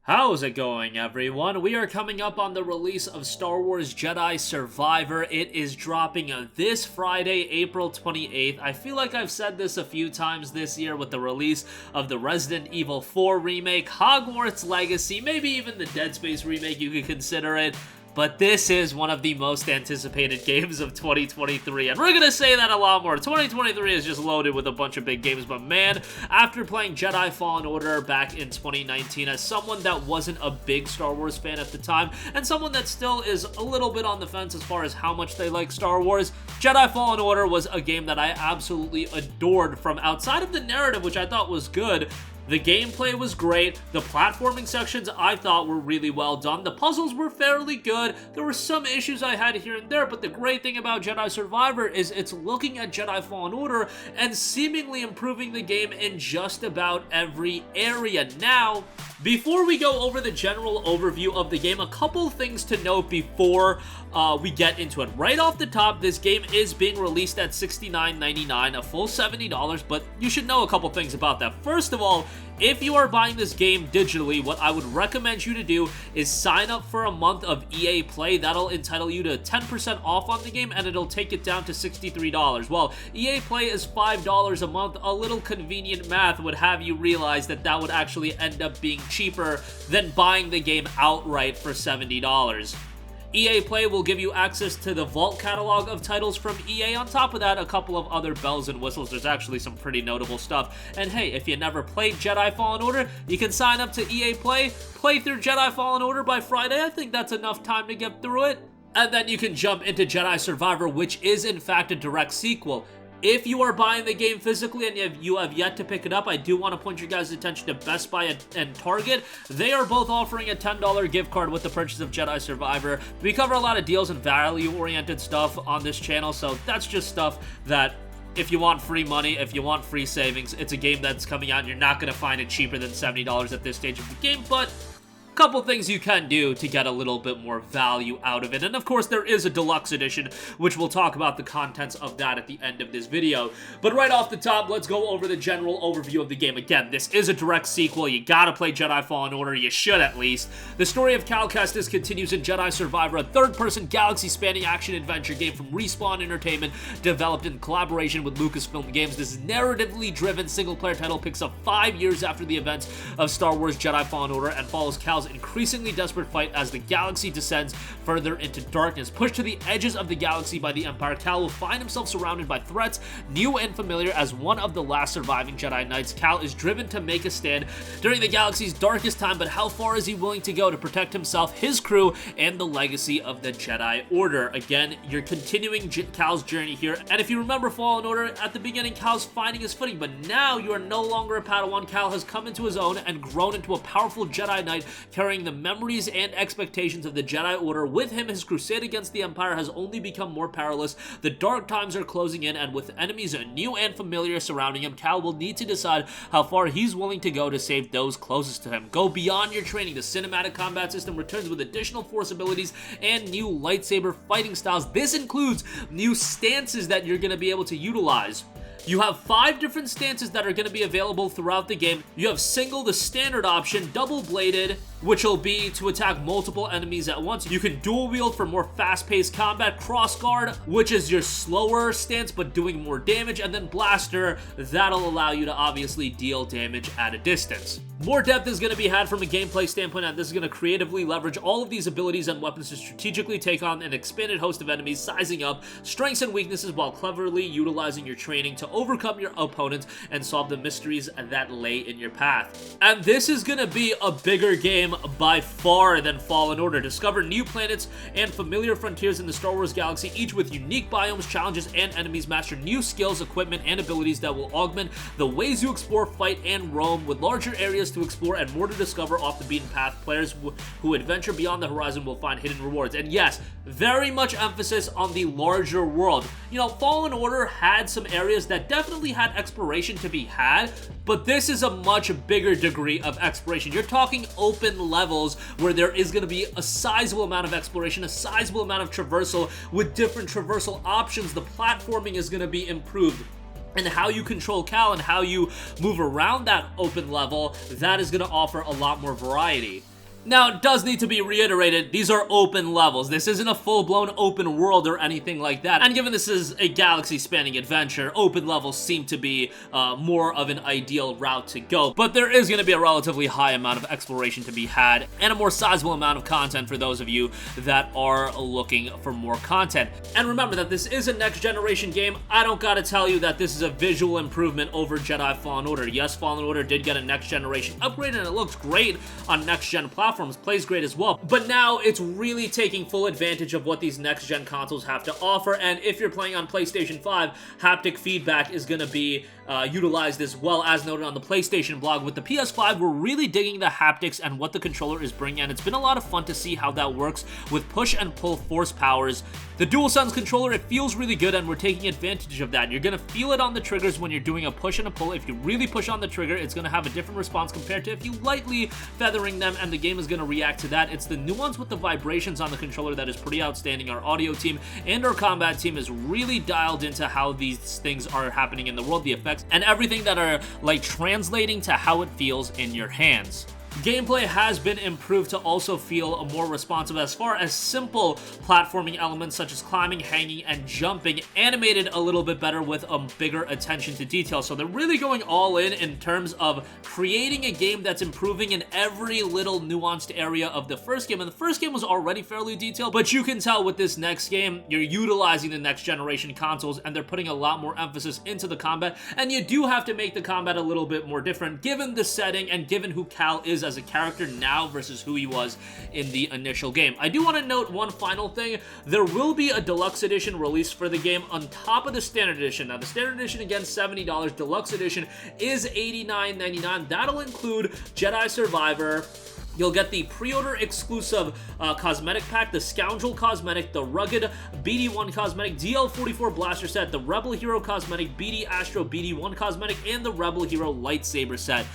How's it going, everyone? We are coming up on the release of Star Wars Jedi Survivor. It is dropping this Friday, April 28th. I feel like I've said this a few times this year with the release of the Resident Evil 4 remake, Hogwarts Legacy, maybe even the Dead Space remake, you could consider it. But this is one of the most anticipated games of 2023, and we're gonna say that a lot more. 2023 is just loaded with a bunch of big games, but man, after playing Jedi Fallen Order back in 2019, as someone that wasn't a big Star Wars fan at the time, and someone that still is a little bit on the fence as far as how much they like Star Wars, Jedi Fallen Order was a game that I absolutely adored from outside of the narrative, which I thought was good. The gameplay was great, the platforming sections I thought were really well done, the puzzles were fairly good, there were some issues I had here and there, but the great thing about Jedi Survivor is it's looking at Jedi Fallen Order and seemingly improving the game in just about every area. Now, before we go over the general overview of the game, a couple things to note before we get into it. Right off the top, this game is being released at $69.99, a full $70, but you should know a couple things about that. First of all, if you are buying this game digitally, what I would recommend you to do is sign up for a month of EA Play. That'll entitle you to 10% off on the game, and it'll take it down to $63. Well, EA Play is $5 a month. A little convenient math would have you realize that that would actually end up being cheaper than buying the game outright for $70. EA Play will give you access to the vault catalog of titles from EA. On top of that, a couple of other bells and whistles. There's actually some pretty notable stuff. And hey, if you never played Jedi Fallen Order, you can sign up to EA Play, play through Jedi Fallen Order by Friday. I think that's enough time to get through it. And then you can jump into Jedi Survivor, which is in fact a direct sequel. If you are buying the game physically and you have yet to pick it up, I do want to point your guys' attention to Best Buy and Target. They are both offering a $10 gift card with the purchase of Jedi Survivor. We cover a lot of deals and value-oriented stuff on this channel, so that's just stuff that if you want free money, if you want free savings, it's a game that's coming out and you're not going to find it cheaper than $70 at this stage of the game, but couple things you can do to get a little bit more value out of it. And of course, there is a deluxe edition, which we'll talk about the contents of that at the end of this video. But right off the top, let's go over the general overview of the game. Again, this is a direct sequel. You gotta play Jedi Fallen Order. You should, at least. The story of Cal Kestis continues in Jedi Survivor, a third-person galaxy-spanning action-adventure game from Respawn Entertainment, developed in collaboration with Lucasfilm Games. This narratively driven single-player title picks up 5 years after the events of Star Wars Jedi Fallen Order and follows Cal's increasingly desperate fight as the galaxy descends further into darkness. Pushed to the edges of the galaxy by the Empire, Cal will find himself surrounded by threats, new and familiar. As one of the last surviving Jedi Knights, Cal is driven to make a stand during the galaxy's darkest time, but how far is he willing to go to protect himself, his crew, and the legacy of the Jedi Order? Again, you're continuing Cal's journey here, and if you remember Fallen Order, at the beginning, Cal's finding his footing, but now you are no longer a Padawan. Cal has come into his own and grown into a powerful Jedi Knight, carrying the memories and expectations of the Jedi Order. With him, his crusade against the Empire has only become more perilous. The dark times are closing in, and with enemies new and familiar surrounding him, Cal will need to decide how far he's willing to go to save those closest to him. Go beyond your training. The cinematic combat system returns with additional force abilities and new lightsaber fighting styles. This includes new stances that you're going to be able to utilize. You have 5 different stances that are going to be available throughout the game. You have single, the standard option, double-bladed, which will be to attack multiple enemies at once. You can dual wield for more fast-paced combat, cross guard, which is your slower stance but doing more damage, and then blaster, that'll allow you to obviously deal damage at a distance. More depth is going to be had from a gameplay standpoint, and this is going to creatively leverage all of these abilities and weapons to strategically take on an expanded host of enemies, sizing up strengths and weaknesses while cleverly utilizing your training to overcome your opponents and solve the mysteries that lay in your path. And this is going to be a bigger game by far than Fallen Order. Discover new planets and familiar frontiers in the Star Wars galaxy, each with unique biomes, challenges, and enemies. Master new skills, equipment, and abilities that will augment the ways you explore, fight, and roam, with larger areas to explore and more to discover off the beaten path. Players who adventure beyond the horizon will find hidden rewards. And yes, very much emphasis on the larger world. You know, Fallen Order had some areas that definitely had exploration to be had, but this is a much bigger degree of exploration. You're talking open levels where there is going to be a sizable amount of exploration, a sizable amount of traversal with different traversal options. The platforming is going to be improved. And how you control Cal and how you move around that open level, that is going to offer a lot more variety. Now, it does need to be reiterated, these are open levels. This isn't a full-blown open world or anything like that. And given this is a galaxy-spanning adventure, open levels seem to be more of an ideal route to go. But there is going to be a relatively high amount of exploration to be had, and a more sizable amount of content for those of you that are looking for more content. And remember that this is a next-generation game. I don't gotta tell you that this is a visual improvement over Jedi Fallen Order. Yes, Fallen Order did get a next-generation upgrade, and it looks great on next-gen platforms. Plays great as well, but now it's really taking full advantage of what these next-gen consoles have to offer, and if you're playing on PlayStation 5, haptic feedback is going to be utilized as well, as noted on the PlayStation blog. With the PS5, we're really digging the haptics and what the controller is bringing, and it's been a lot of fun to see how that works with push and pull force powers. The DualSense controller, it feels really good, and we're taking advantage of that. You're going to feel it on the triggers when you're doing a push and a pull. If you really push on the trigger, it's going to have a different response compared to if you lightly feathering them, and the game is going to react to that. It's the nuance with the vibrations on the controller that is pretty outstanding. Our audio team and our combat team is really dialed into how these things are happening in the world, the effects, and everything that are like translating to how it feels in your hands. Gameplay has been improved to also feel more responsive as far as simple platforming elements such as climbing, hanging, and jumping, animated a little bit better with a bigger attention to detail. So they're really going all in terms of creating a game that's improving in every little nuanced area of the first game. And the first game was already fairly detailed, but you can tell with this next game, you're utilizing the next generation consoles, and they're putting a lot more emphasis into the combat, and you do have to make the combat a little bit more different given the setting and given who Cal is as a character now versus who he was in the initial game. I do want to note one final thing. There will be a deluxe edition released for the game on top of the standard edition. Now, the standard edition, again, $70. Deluxe edition is $89.99. That'll include Jedi Survivor. You'll get the pre-order exclusive cosmetic pack, the Scoundrel cosmetic, the Rugged BD1 cosmetic, DL44 blaster set, the Rebel Hero cosmetic, BD Astro BD1 cosmetic, and the Rebel Hero lightsaber set.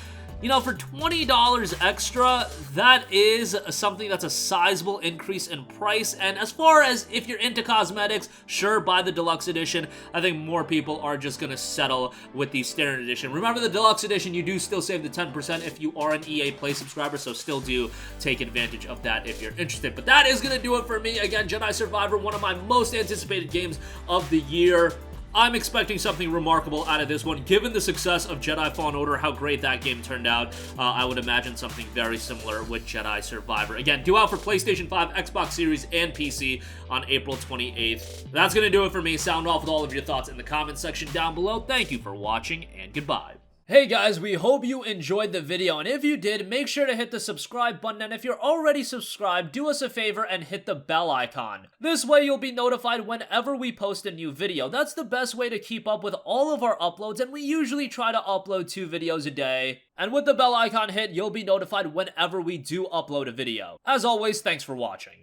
You know, for $20 extra, that is something that's a sizable increase in price. And as far as if you're into cosmetics, sure, buy the deluxe edition. I think more people are just going to settle with the standard edition. Remember, the deluxe edition, you do still save the 10% if you are an EA Play subscriber, so still do take advantage of that if you're interested. But that is going to do it for me. Again, Jedi Survivor, one of my most anticipated games of the year. I'm expecting something remarkable out of this one. Given the success of Jedi Fallen Order, how great that game turned out, I would imagine something very similar with Jedi Survivor. Again, due out for PlayStation 5, Xbox Series, and PC on April 28th. That's going to do it for me. Sound off with all of your thoughts in the comments section down below. Thank you for watching, and goodbye. Hey guys, we hope you enjoyed the video, and if you did, make sure to hit the subscribe button, and if you're already subscribed, do us a favor and hit the bell icon. This way you'll be notified whenever we post a new video. That's the best way to keep up with all of our uploads, and we usually try to upload 2 videos a day. And with the bell icon hit, you'll be notified whenever we do upload a video. As always, thanks for watching.